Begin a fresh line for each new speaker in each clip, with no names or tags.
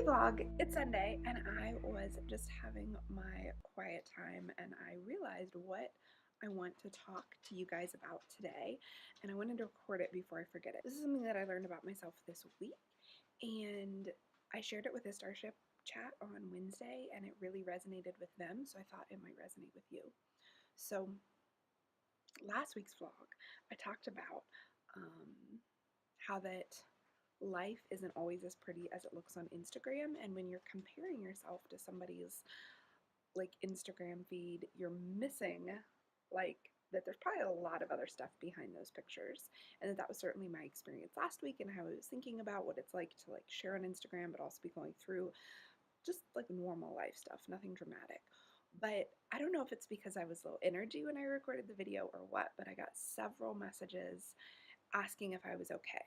Hey vlog, it's Sunday and I was just having my quiet time and I realized what I want to talk to you guys about today, and I wanted to record it before I forget it. This is something that I learned about myself this week, and I shared it with the Starship chat on Wednesday and it really resonated with them, so I thought it might resonate with you. So last week's vlog, I talked about how that life isn't always as pretty as it looks on Instagram, and when you're comparing yourself to somebody's like Instagram feed, you're missing like that there's probably a lot of other stuff behind those pictures, and that was certainly my experience last week and how I was thinking about what it's like to like share on Instagram but also be going through just like normal life stuff, nothing dramatic. But I don't know if it's because I was low energy when I recorded the video or what, but I got several messages asking if I was okay.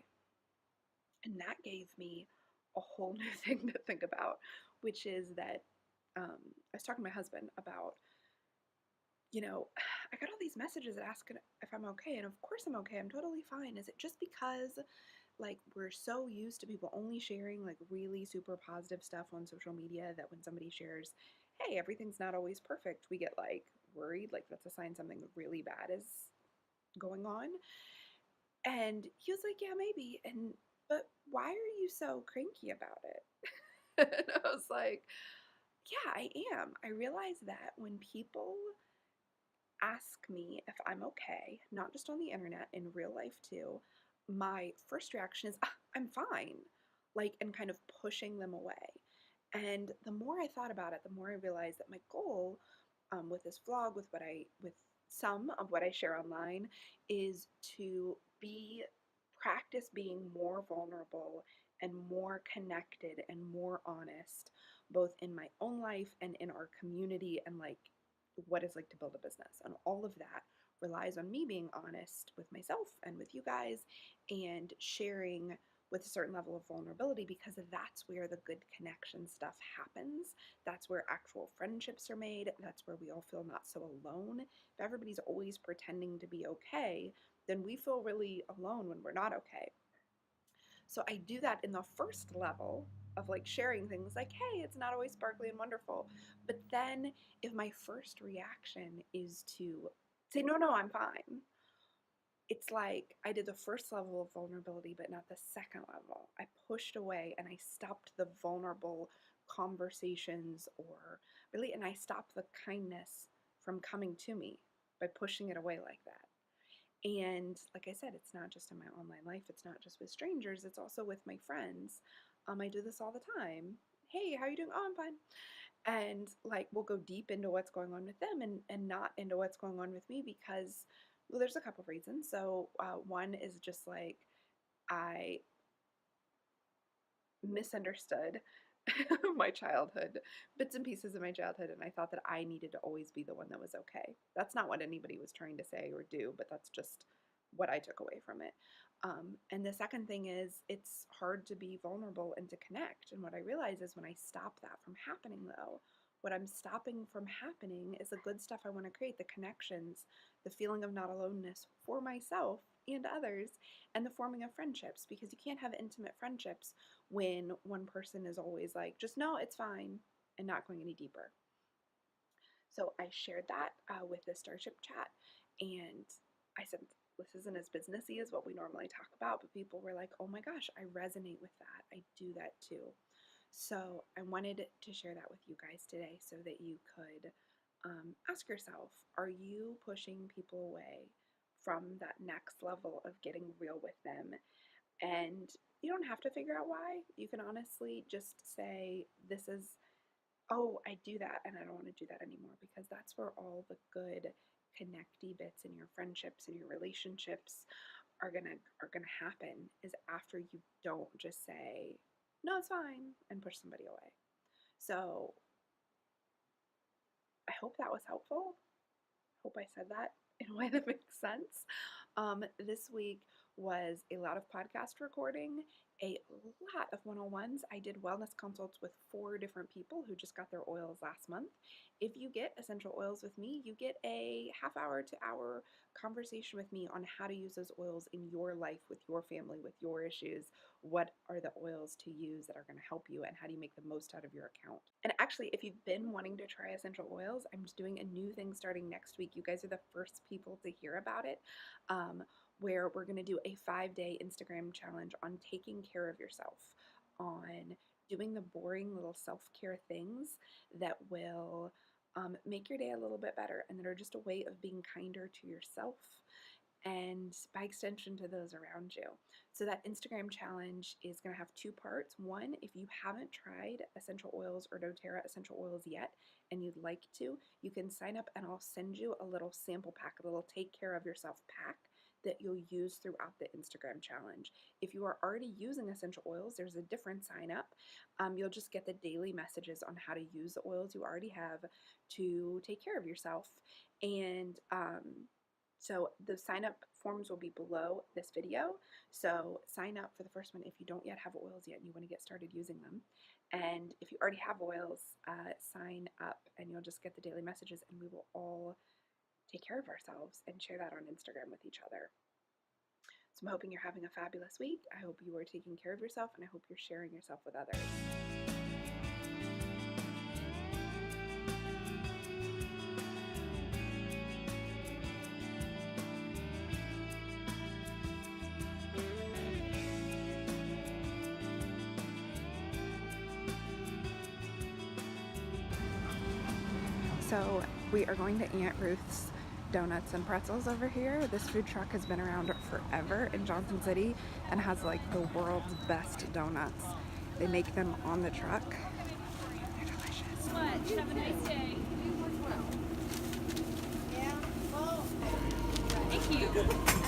And that gave me a whole new thing to think about, which is that I was talking to my husband about, I got all these messages asking if I'm okay. And of course I'm okay. I'm totally fine. Is it just because like we're so used to people only sharing like really super positive stuff on social media that when somebody shares, hey, everything's not always perfect, we get like worried, like that's a sign something really bad is going on? And he was like, yeah, maybe. And but why are you so cranky about it? And I was like, yeah, I am. I realize that when people ask me if I'm okay, not just on the internet, in real life too, my first reaction is, I'm fine, like, and kind of pushing them away. And the more I thought about it, the more I realized that my goal with this vlog, with some of what I share online, is to practice being more vulnerable and more connected and more honest, both in my own life and in our community, and like what it's like to build a business. And all of that relies on me being honest with myself and with you guys and sharing with a certain level of vulnerability, because that's where the good connection stuff happens. That's where actual friendships are made. That's where we all feel not so alone. If everybody's always pretending to be okay, then we feel really alone when we're not okay. So I do that in the first level of like sharing things like, hey, it's not always sparkly and wonderful. But then if my first reaction is to say, no, no, I'm fine, it's like I did the first level of vulnerability, but not the second level. I pushed away and I stopped the vulnerable conversations, or really, and I stopped the kindness from coming to me by pushing it away like that. And like I said, it's not just in my online life, it's not just with strangers, it's also with my friends. I do this all the time. Hey, how are you doing? Oh, I'm fine. And like we'll go deep into what's going on with them, and not into what's going on with me, because well, there's a couple of reasons. So one is just like I misunderstood my childhood, bits and pieces of my childhood, and I thought that I needed to always be the one that was okay. That's not what anybody was trying to say or do, but that's just what I took away from it. And the second thing is it's hard to be vulnerable and to connect. And what I realize is when I stop that from happening, though, what I'm stopping from happening is the good stuff I want to create, the connections, the feeling of not aloneness for myself and others, and the forming of friendships, because you can't have intimate friendships when one person is always like, just no, it's fine, and not going any deeper. So I shared that with the Starship chat, and I said, this isn't as businessy as what we normally talk about, but people were like, oh my gosh, I resonate with that. I do that too. So I wanted to share that with you guys today so that you could ask yourself, are you pushing people away from that next level of getting real with them? And you don't have to figure out why. You can honestly just say, this is, oh, I do that and I don't want to do that anymore, because that's where all the good connecty bits in your friendships and your relationships are gonna happen, is after you don't just say, no, it's fine, and push somebody away. So I hope that was helpful. Hope I said that in a way that makes sense. This week was a lot of podcast recording a lot of one-on-ones. I did wellness consults with 4 different people who just got their oils last month. If you get essential oils with me, you get a half hour to hour conversation with me on how to use those oils in your life, with your family, with your issues. What are the oils to use that are going to help you, and how do you make the most out of your account? And actually, if you've been wanting to try essential oils, I'm just doing a new thing starting next week. You guys are the first people to hear about it. Where we're going to do a 5-day Instagram challenge on taking care of yourself, on doing the boring little self-care things that will make your day a little bit better, and that are just a way of being kinder to yourself and by extension to those around you. So that Instagram challenge is going to have 2 parts. One, if you haven't tried essential oils or doTERRA essential oils yet and you'd like to, you can sign up and I'll send you a little sample pack, a little take care of yourself pack that you'll use throughout the Instagram challenge. If you are already using essential oils, there's a different sign up. You'll just get the daily messages on how to use the oils you already have to take care of yourself. And so the sign up forms will be below this video. So sign up for the first one if you don't yet have oils yet and you want to get started using them. And if you already have oils, sign up and you'll just get the daily messages, and we will all take care of ourselves and share that on Instagram with each other. So I'm hoping you're having a fabulous week. I hope you are taking care of yourself, and I hope you're sharing yourself with others. So we are going to Aunt Ruth's Donuts and Pretzels over here. This food truck has been around forever in Johnson City and has like the world's best donuts. They make them on the truck. They're delicious.
Have a nice day. Yeah. Well, thank you.